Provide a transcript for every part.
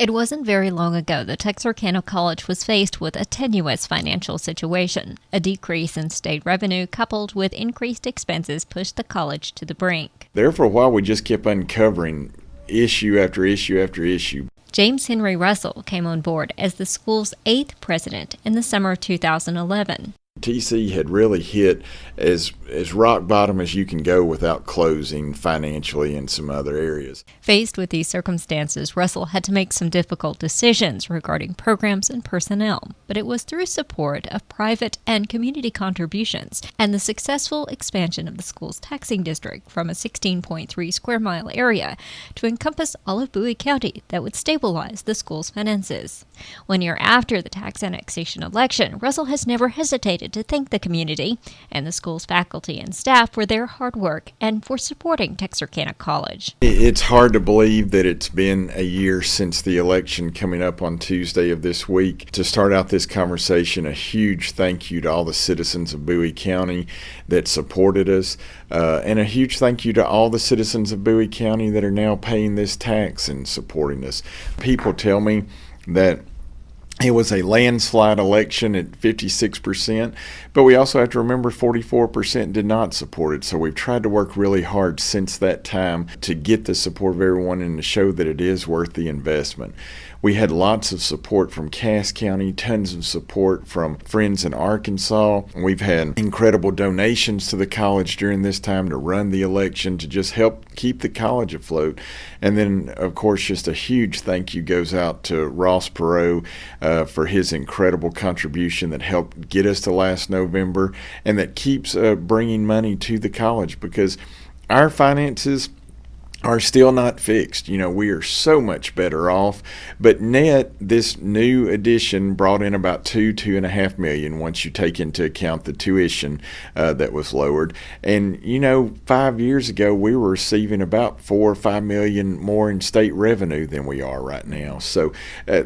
It wasn't very long ago that Texarkana College was faced with a tenuous financial situation. A decrease in state revenue coupled with increased expenses pushed the college to the brink. There for a while we just kept uncovering issue after issue after issue. James Henry Russell came on board as the school's 8th president in the summer of 2011. TC had really hit as rock bottom as you can go without closing financially in some other areas. Faced with these circumstances, Russell had to make some difficult decisions regarding programs and personnel, but it was through support of private and community contributions and the successful expansion of the school's taxing district from a 16.3 square mile area to encompass all of Bowie County that would stabilize the school's finances. 1 year after the tax annexation election, Russell has never hesitated to thank the community and the school's faculty and staff for their hard work and for supporting Texarkana College. It's hard to believe that it's been a year since the election coming up on Tuesday of this week. To start out this conversation, a huge thank you to all the citizens of Bowie County that supported us, and a huge thank you to all the citizens of Bowie County that are now paying this tax and supporting us. People tell me that it was a landslide election at 56%, but we also have to remember 44% did not support it. So we've tried to work really hard since that time to get the support of everyone and to show that it is worth the investment. We had lots of support from Cass County, tons of support from friends in Arkansas. We've had incredible donations to the college during this time to run the election, to just help keep the college afloat. And then, of course, just a huge thank you goes out to Ross Perot for his incredible contribution that helped get us to last November and that keeps bringing money to the college, because our finances are still not fixed. You know, we are so much better off, but net, this new addition brought in about $2.5 million once you take into account the tuition that was lowered. And, you know, 5 years ago, we were receiving about $4 or $5 million more in state revenue than we are right now. So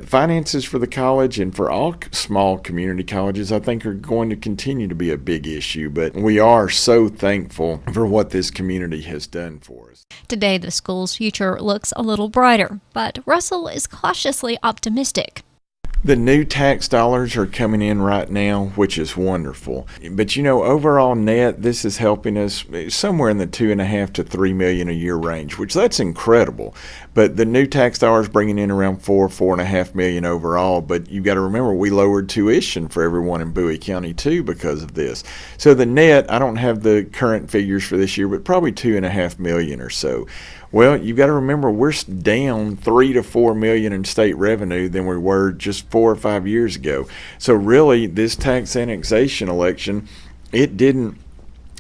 finances for the college and for all small community colleges, I think, are going to continue to be a big issue, but we are so thankful for what this community has done for us. Today, the school's future looks a little brighter, but Russell is cautiously optimistic. The new tax dollars are coming in right now, which is wonderful. But, you know, overall net, this is helping us somewhere in the $2.5 to $3 million a year range, which that's incredible. But the new tax dollars bringing in around $4.5 million overall. But you've got to remember, we lowered tuition for everyone in Bowie County too because of this. So the net, I don't have the current figures for this year, but probably $2.5 million or so. Well, you've got to remember, we're down $3 to $4 million in state revenue than we were just 4 or 5 years ago. So really, this tax annexation election, it didn't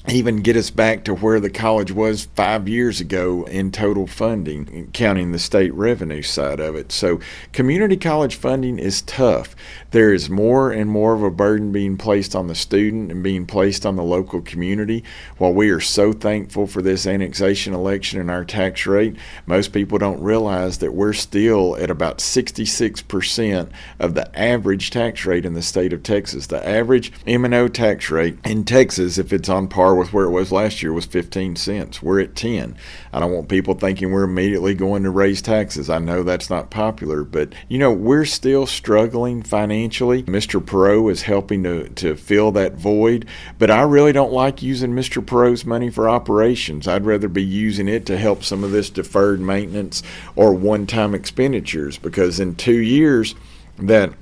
even get us back to where the college was 5 years ago in total funding, counting the state revenue side of it. So community college funding is tough. There is more and more of a burden being placed on the student and being placed on the local community. While we are so thankful for this annexation election and our tax rate, most people don't realize that we're still at about 66% of the average tax rate in the state of Texas. The average M&O tax rate in Texas, if it's on par with where it was last year, was 15 cents. We're at 10. I don't want people thinking we're immediately going to raise taxes. I know that's not popular, but you know, we're still struggling financially. Mr. Perot is helping to fill that void, but I really don't like using Mr. Perot's money for operations. I'd rather be using it to help some of this deferred maintenance or one-time expenditures, because in 2 years, that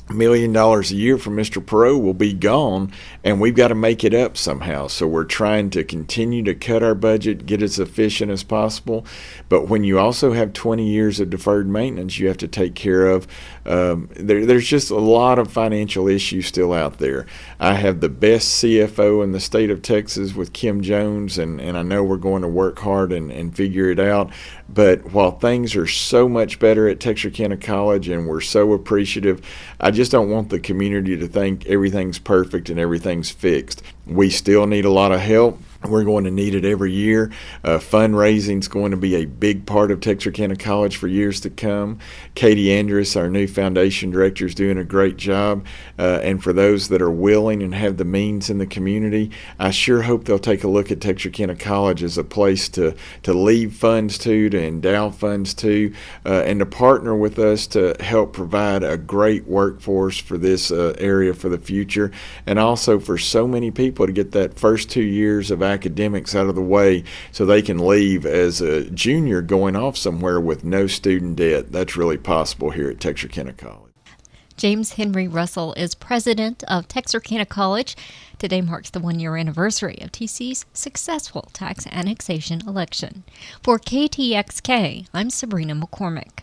$1 million a year from Mr. Perot will be gone, and we've got to make it up somehow. So we're trying to continue to cut our budget, get as efficient as possible. But when you also have 20 years of deferred maintenance you have to take care of, there's just a lot of financial issues still out there. I have the best CFO in the state of Texas with Kim Jones, and I know we're going to work hard and figure it out. But while things are so much better at Texarkana College and we're so appreciative, I just don't want the community to think everything's perfect and everything's fixed. We still need a lot of help. We're going to need it every year. Fundraising is going to be a big part of Texarkana College for years to come. Katie Andrus, our new foundation director, is doing a great job. And for those that are willing and have the means in the community, I sure hope they'll take a look at Texarkana College as a place to leave funds to endow funds to, and to partner with us to help provide a great workforce for this area for the future, and also for so many people to get that first 2 years of academics out of the way so they can leave as a junior going off somewhere with no student debt. That's really possible here at Texarkana College. James Henry Russell is president of Texarkana College. Today marks the 1-year anniversary of TC's successful tax annexation election. For KTXK, I'm Sabrina McCormick.